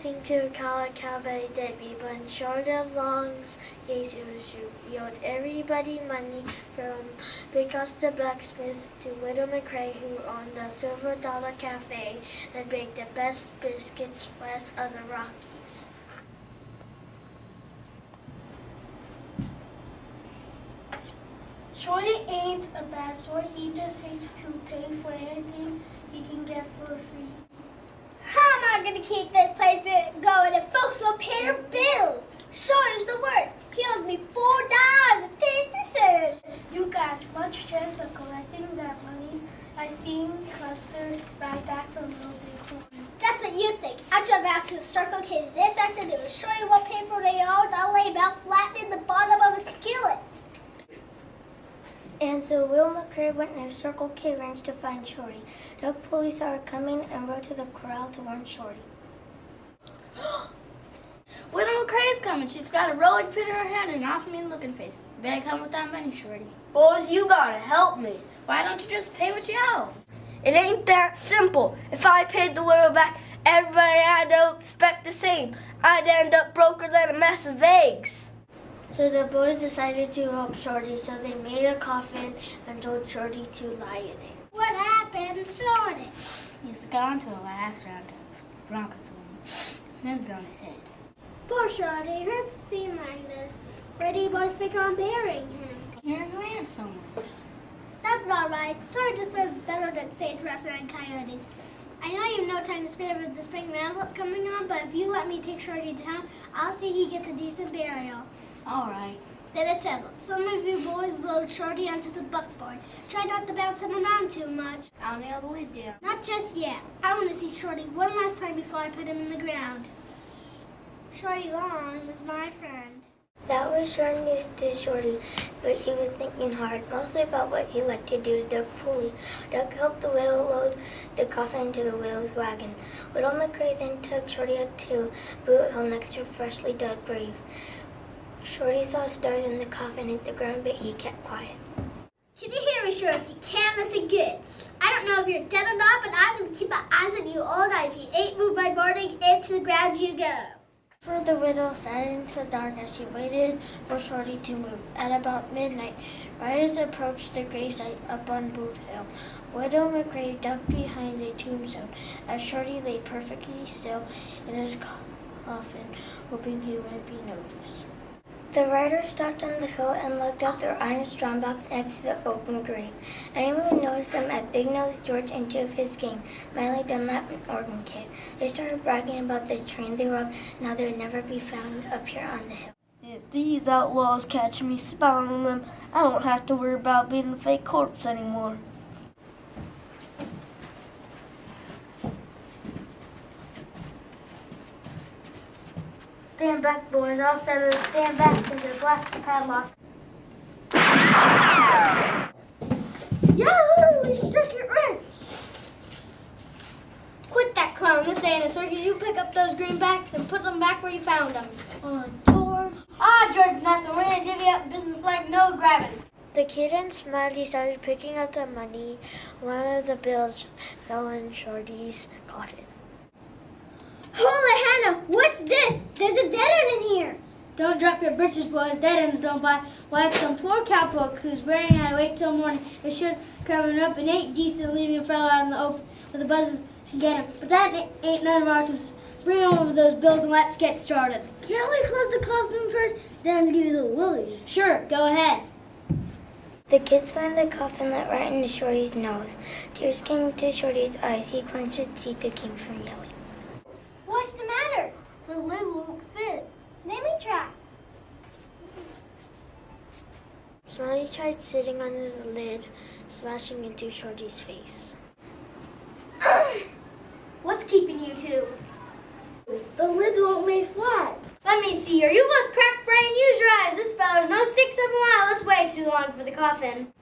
sing to Kala Cafe Debbie, but short of longs, yes, it was you. Yelled everybody money from Big the blacksmith to Little McRae, who owned the Silver Dollar Cafe and baked the best biscuits west of the Rockies. Shorty ain't a bad sort. He just hates to pay for anything he can get for free. How am I going to keep this place going if folks will pay their bills? Shorty's the worst. He owes me $4.50. You got as much chance of collecting that money as seeing Custer ride back from Little Bighorn. That's what you think. I drove out to the Circle K this afternoon. Shorty won't pay for the yards. I'll lay him out flat in the bottom of a skillet. And so Will McCray went to Circle K Ranch to find Shorty. Doug police saw her coming and rode to the corral to warn Shorty. Widow McCray's coming. She's got a rolling pin in her hand and an off-mean looking face. You better come with that money, Shorty. Boys, you gotta help me. Why don't you just pay what you owe? It ain't that simple. If I paid the widow back, everybody had to expect the same. I'd end up broker than a mess of eggs. So the boys decided to help Shorty, so they made a coffin and told Shorty to lie in it. What happened, Shorty? He's gone to the last round of bronchothrone. Limbs on his head. Poor Shorty. It hurts to see him like this. Where do you boys figure on burying him? Here in the ranch somewhere. That's not right. Shorty just does better than Saints Wrestling and Coyotes. I know you have no time to spare with the spring roundup coming on, but if you let me take Shorty down, I'll see he gets a decent burial. All right. Then it's settled. Some of you boys load Shorty onto the buckboard. Try not to bounce him around too much. I'll nail the lid down. Not just yet. I want to see Shorty one last time before I put him in the ground. Shorty Long is my friend. That was short news to Shorty, but he was thinking hard, mostly about what he'd like to do to Doug Pooley. Doug helped the widow load the coffin into the widow's wagon. Widow McCray then took Shorty up to Boot Hill next to a freshly dug grave. Shorty saw stars in the coffin hit the ground, but he kept quiet. Can you hear me, Shorty? If you can, listen good. I don't know if you're dead or not, but I'm going to keep my eyes on you all night. If you ain't moved by morning, into the ground you go. For the widow sat into the dark as she waited for Shorty to move. At about midnight, riders approached the gravesite up on Boot Hill. Widow McRae ducked behind a tombstone as Shorty lay perfectly still in his coffin, hoping he wouldn't be noticed. The riders stopped on the hill and lugged out their iron strongbox next to the open grave. Anyone who noticed them at Big Nose George and two of his gang, Miley Dunlap and Organ Kid. They started bragging about the train they robbed, and how they would never be found up here on the hill. If these outlaws catch me spouting them, I won't have to worry about being a fake corpse anymore. Stand back, boys. I'll settle it. Stand back into the blast the padlock. Yahoo! Second wrench! Quit that clown. This ain't a circus. You pick up those greenbacks and put them back where you found them. George. George, nothing. We're gonna divvy up business like no grabbing. The kid and Smiley started picking up the money. One of the bills fell in Shorty's coffin. Holy Hannah, what's this? There's a dead end in here. Don't drop your britches, boys. Dead ends don't buy. Why, it's some poor cowpoke who's wearing had to wait till morning. They should cover it up and ain't decent leaving a fellow out in the open where the buzzards can get him. But that ain't none of our concern. Bring over those bills and let's get started. Can't we close the coffin first, then give you the willies? Sure, go ahead. The kids slammed the coffin lid right into Shorty's nose. Tears came to Shorty's eyes. He clenched his teeth that came from yelling. What's the matter? The lid won't fit. Let me try. Smiley tried sitting on his lid, smashing into Shorty's face. What's keeping you two? The lids won't lay flat. Let me see. Are you both cracked brain? Use your eyes. This feller's no 6 of a mile. Let's wait too long for the coffin.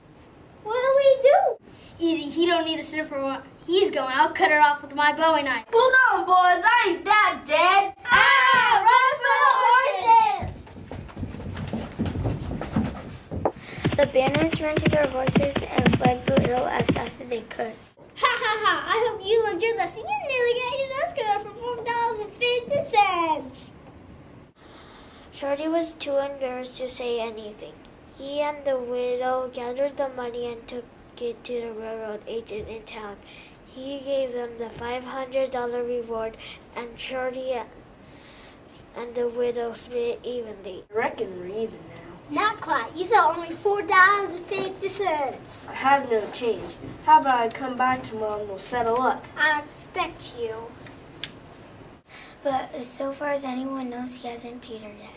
What do we do? Easy. He don't need a sniffer one. He's going. I'll cut it off with my Bowie knife. Hold on, boys. I ain't that dead. Run for the horses! The bandits ran to their horses and fled Boot Hill as fast as they could. Ha ha ha! I hope you learned your lesson. You nearly got your nose cut off for $4.50. $50 cents. Shorty was too embarrassed to say anything. He and the widow gathered the money and took it to the railroad agent in town. He gave them the $500 reward, and Shorty and the widow split evenly. I reckon we're even now. Not quite. You saw only $4.50. I have no change. How about I come back tomorrow and we'll settle up? I expect you. But so far as anyone knows, he hasn't paid her yet.